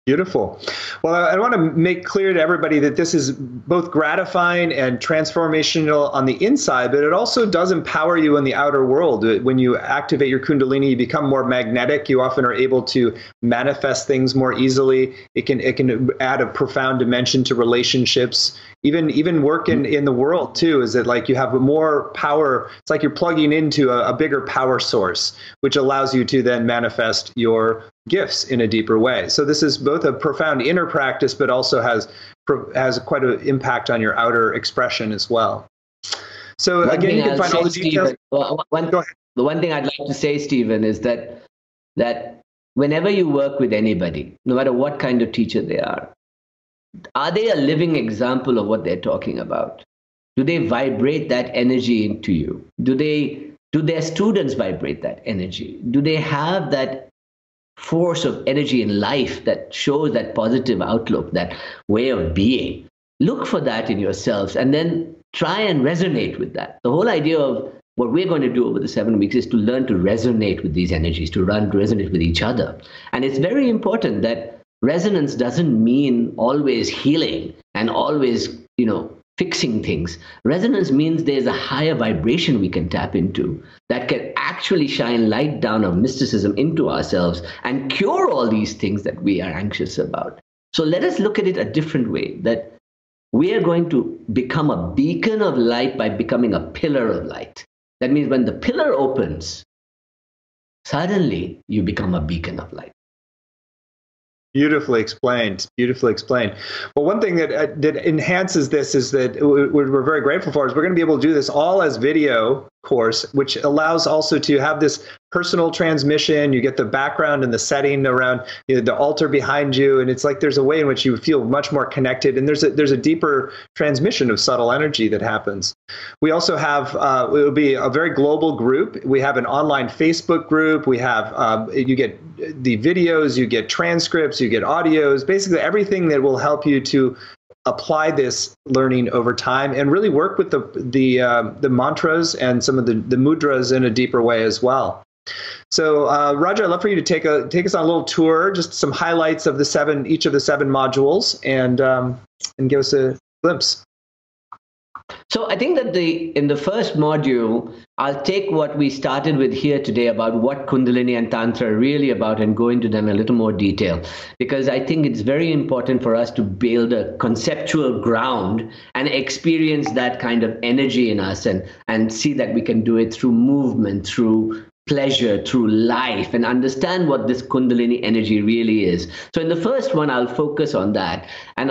Beautiful. Well, I want to make clear to everybody that this is both gratifying and transformational on the inside, but it also does empower you in the outer world. When you activate your Kundalini, you become more magnetic. You often are able to manifest things more easily. It can add a profound dimension to relationships. Even work in the world too, is that like you have more power. It's like you're plugging into a bigger power source, which allows you to then manifest your gifts in a deeper way. So this is both a profound inner practice, but also has quite an impact on your outer expression as well. So again, you can find all the details. The one thing I'd like to say, Stephen, is that whenever you work with anybody, no matter what kind of teacher they are they a living example of what they're talking about? Do they vibrate that energy into you? Do their students vibrate that energy? Do they have that force of energy in life that shows that positive outlook, that way of being? Look for that in yourselves and then try and resonate with that. The whole idea of what we're going to do over the 7 weeks is to learn to resonate with these energies, to resonate with each other. And it's very important that resonance doesn't mean always healing and always, fixing things. Resonance means there's a higher vibration we can tap into that can actually shine light down of mysticism into ourselves and cure all these things that we are anxious about. So let us look at it a different way, that we are going to become a beacon of light by becoming a pillar of light. That means when the pillar opens, suddenly you become a beacon of light. Beautifully explained. Beautifully explained. Well, one thing that enhances this is that we're very grateful for is we're going to be able to do this all as video course, which allows also to have this personal transmission. You get the background and the setting around the altar behind you, and it's like there's a way in which you feel much more connected, and there's a deeper transmission of subtle energy that happens. We also have it will be a very global group. We have an online Facebook group. We have you get the videos, you get transcripts, you get audios, basically everything that will help you to apply this learning over time and really work with the mantras and some of the mudras in a deeper way as well. So Roger, I'd love for you to take us on a little tour, just some highlights of each of the 7 modules, and give us a glimpse. So I think that in the first module, I'll take what we started with here today about what Kundalini and Tantra are really about and go into them in a little more detail, because I think it's very important for us to build a conceptual ground and experience that kind of energy in us and see that we can do it through movement, through pleasure, through life, and understand what this Kundalini energy really is. So in the first one, I'll focus on that. And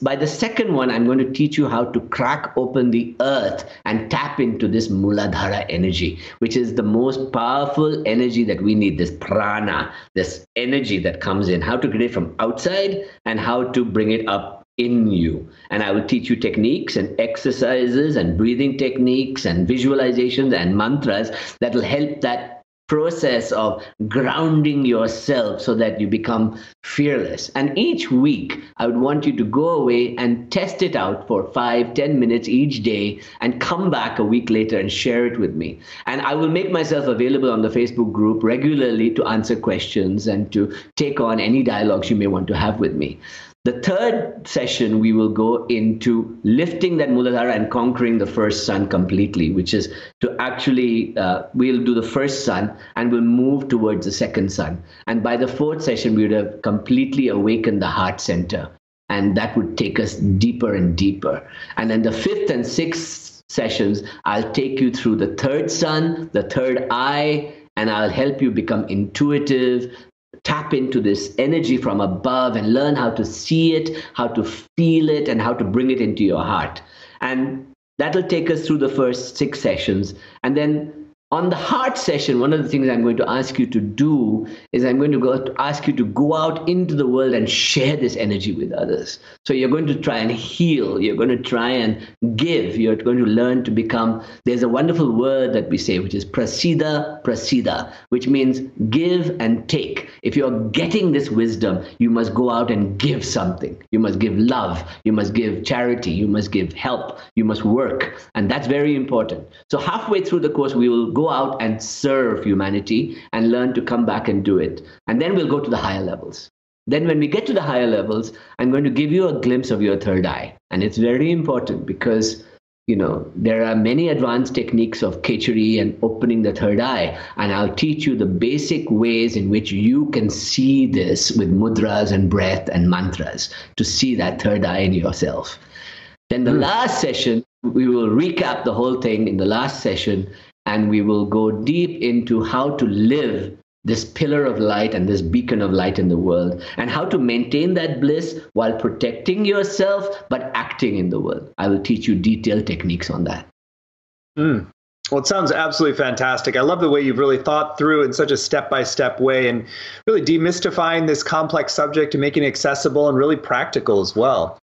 by the second one, I'm going to teach you how to crack open the earth and tap into this Muladhara energy, which is the most powerful energy that we need, this prana, this energy that comes in, how to get it from outside and how to bring it up in you. And I will teach you techniques and exercises and breathing techniques and visualizations and mantras that will help that process of grounding yourself so that you become fearless. And each week, I would want you to go away and test it out for 5-10 minutes each day and come back a week later and share it with me. And I will make myself available on the Facebook group regularly to answer questions and to take on any dialogues you may want to have with me. The third session, we will go into lifting that Muladhara and conquering the first sun completely, which is to actually, we'll do the first sun and we'll move towards the second sun. And by the fourth session, we would have completely awakened the heart center. And that would take us deeper and deeper. And then the fifth and sixth sessions, I'll take you through the third sun, the third eye, and I'll help you become intuitive, tap into this energy from above and learn how to see it, how to feel it, and how to bring it into your heart. And That'll take us through the first 6 sessions. And then on the heart session, one of the things I'm going to ask you to do is I'm going to ask you to go out into the world and share this energy with others. So you're going to try and heal. You're going to try and give. You're going to learn to become, there's a wonderful word that we say, which is prasida, prasida, which means give and take. If you're getting this wisdom, you must go out and give something. You must give love. You must give charity. You must give help. You must work. And that's very important. So halfway through the course, we will go out and serve humanity and learn to come back and do it. And then we'll go to the higher levels. Then when we get to the higher levels, I'm going to give you a glimpse of your third eye. And it's very important because, there are many advanced techniques of Choudhury and opening the third eye. And I'll teach you the basic ways in which you can see this with mudras and breath and mantras to see that third eye in yourself. Then the last session, we will recap the whole thing in the last session. And we will go deep into how to live this pillar of light and this beacon of light in the world, and how to maintain that bliss while protecting yourself, but acting in the world. I will teach you detailed techniques on that. Well, it sounds absolutely fantastic. I love the way you've really thought through in such a step-by-step way and really demystifying this complex subject and making it accessible and really practical as well.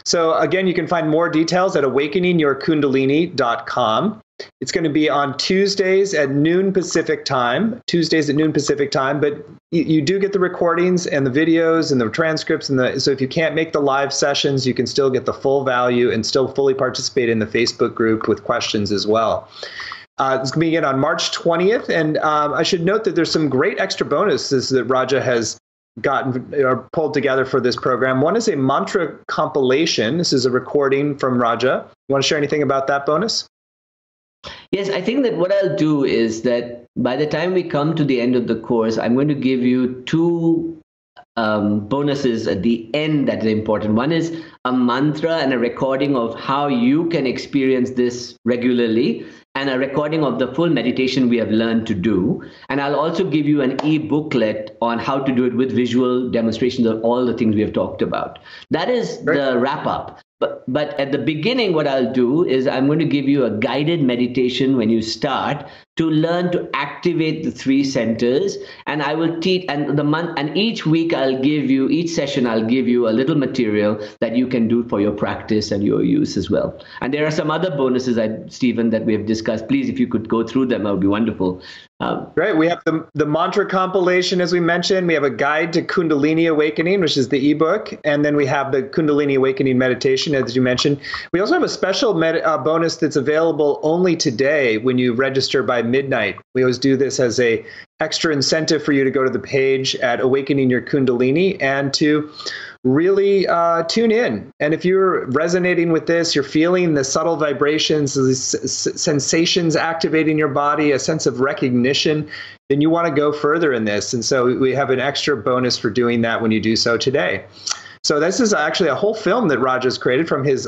So again, you can find more details at awakeningyourkundalini.com. It's going to be on Tuesdays at noon Pacific time, but you do get the recordings and the videos and the transcripts. So if you can't make the live sessions, you can still get the full value and still fully participate in the Facebook group with questions as well. It's going to begin on March 20th. And I should note that there's some great extra bonuses that Raja has gotten or pulled together for this program. One is a mantra compilation. This is a recording from Raja. You want to share anything about that bonus? Yes, I think that what I'll do is that by the time we come to the end of the course, I'm going to give you 2 bonuses at the end that are important. One is a mantra and a recording of how you can experience this regularly, and a recording of the full meditation we have learned to do. And I'll also give you an e-booklet on how to do it with visual demonstrations of all the things we have talked about. That is the wrap-up. But at the beginning, what I'll do is I'm going to give you a guided meditation when you start to learn to activate the 3 centers. And I will teach, and each week each session I'll give you a little material that you can do for your practice and your use as well. And there are some other bonuses, Stephen, that we have discussed. Please, if you could go through them, that would be wonderful. Great. We have the mantra compilation, as we mentioned. We have a guide to Kundalini Awakening, which is the ebook. And then we have the Kundalini Awakening meditation, as you mentioned. We also have a special bonus that's available only today when you register by midnight. We always do this as a extra incentive for you to go to the page at Awakening Your Kundalini and to really tune in. And if you're resonating with this, you're feeling the subtle vibrations, the sensations activating your body, a sense of recognition, then you want to go further in this. And so we have an extra bonus for doing that when you do so today. So this is actually a whole film that Raja's created from his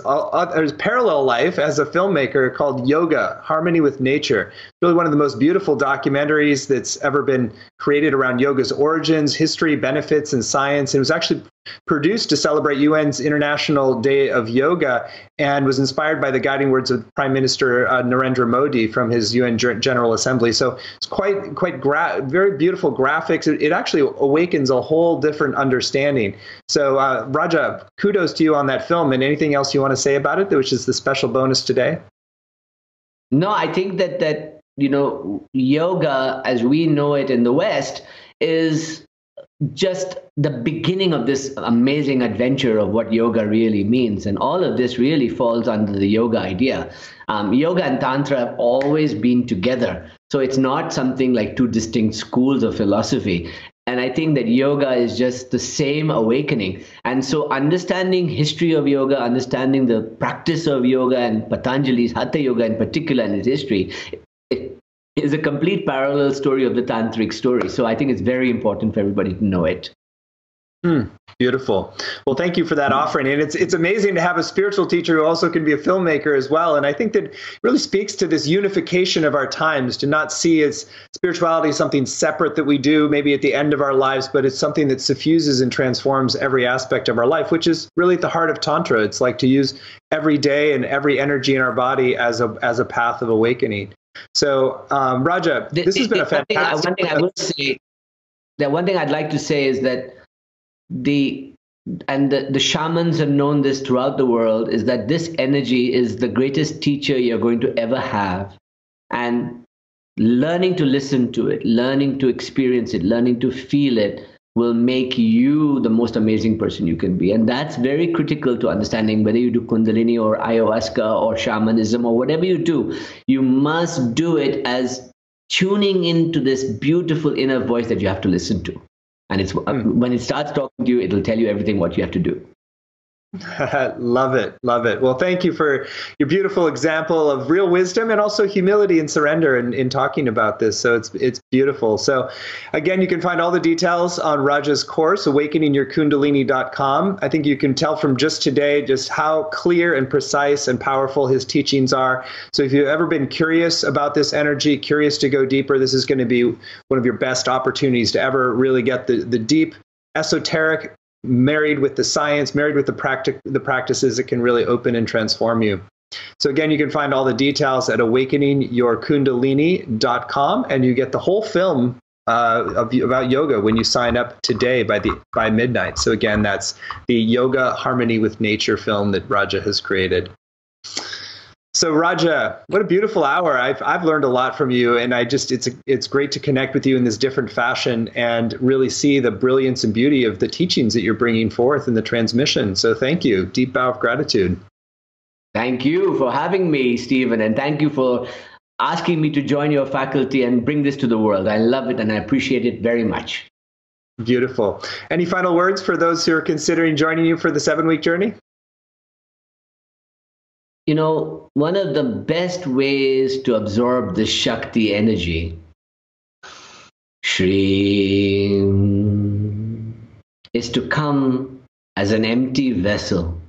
parallel life as a filmmaker called Yoga, Harmony with Nature. Really one of the most beautiful documentaries that's ever been created around yoga's origins, history, benefits, and science. It was actually produced to celebrate UN's International Day of Yoga and was inspired by the guiding words of Prime Minister Narendra Modi from his UN General Assembly. So it's very beautiful graphics. It actually awakens a whole different understanding. So Raja, kudos to you on that film. And anything else you want to say about it, which is the special bonus today? No, I think that yoga as we know it in the West is just the beginning of this amazing adventure of what yoga really means. And all of this really falls under the yoga idea. Yoga and Tantra have always been together. So it's not something like 2 distinct schools of philosophy. And I think that yoga is just the same awakening. And so understanding history of yoga, understanding the practice of yoga and Patanjali's Hatha Yoga in particular and its history, it is a complete parallel story of the tantric story. So I think it's very important for everybody to know it. Hmm. Beautiful. Well, thank you for that offering. And it's amazing to have a spiritual teacher who also can be a filmmaker as well. And I think that really speaks to this unification of our times, to not see as spirituality as something separate that we do maybe at the end of our lives, but it's something that suffuses and transforms every aspect of our life, which is really at the heart of Tantra. It's like to use every day and every energy in our body as a path of awakening. So, Raja, this has been a fantastic. One thing I will say, that one thing I'd like to say is that the shamans have known this throughout the world, is that this energy is the greatest teacher you're going to ever have. And learning to listen to it, learning to experience it, learning to feel it will make you the most amazing person you can be. And that's very critical to understanding whether you do Kundalini or ayahuasca or shamanism or whatever you do. You must do it as tuning into this beautiful inner voice that you have to listen to. And it's when it starts talking to you, it'll tell you everything what you have to do. Love it. Love it. Well, thank you for your beautiful example of real wisdom and also humility and surrender in talking about this. So it's beautiful. So again, you can find all the details on Raja's course, awakeningyourkundalini.com. I think you can tell from just today just how clear and precise and powerful his teachings are. So if you've ever been curious about this energy, curious to go deeper, this is going to be one of your best opportunities to ever really get the deep, esoteric, married with the science, married with the practices that can really open and transform you. So again, you can find all the details at awakeningyourkundalini.com, and you get the whole film about yoga when you sign up today by midnight. So again, that's the Yoga Harmony with Nature film that Raja has created. So Raja, what a beautiful hour. I've learned a lot from you, and it's great to connect with you in this different fashion and really see the brilliance and beauty of the teachings that you're bringing forth in the transmission. So thank you. Deep bow of gratitude. Thank you for having me, Stephen, and thank you for asking me to join your faculty and bring this to the world. I love it and I appreciate it very much. Beautiful. Any final words for those who are considering joining you for the 7-week journey? You know, one of the best ways to absorb the Shakti energy, Shri, is to come as an empty vessel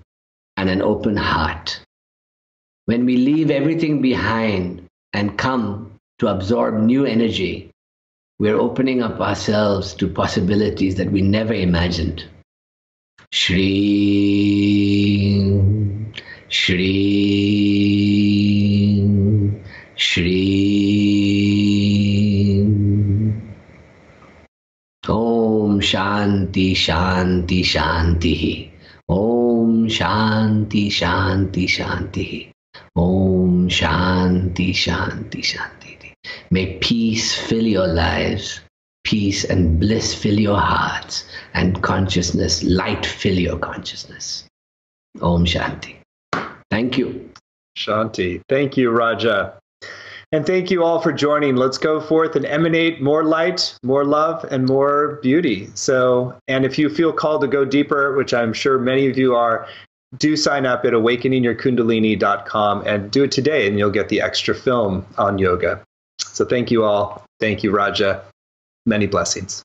and an open heart. When we leave everything behind and come to absorb new energy, we're opening up ourselves to possibilities that we never imagined. Shri. Shri, Shri. Om Shanti, Shanti, Shanti. Om Shanti, Shanti, Shanti. Om Shanti, Shanti, Shanti. May peace fill your lives, peace and bliss fill your hearts, and consciousness, light fill your consciousness. Om Shanti. Thank you. Shanti. Thank you, Raja. And thank you all for joining. Let's go forth and emanate more light, more love, and more beauty. So, and if you feel called to go deeper, which I'm sure many of you are, do sign up at awakeningyourkundalini.com and do it today, and you'll get the extra film on yoga. So thank you all. Thank you, Raja. Many blessings.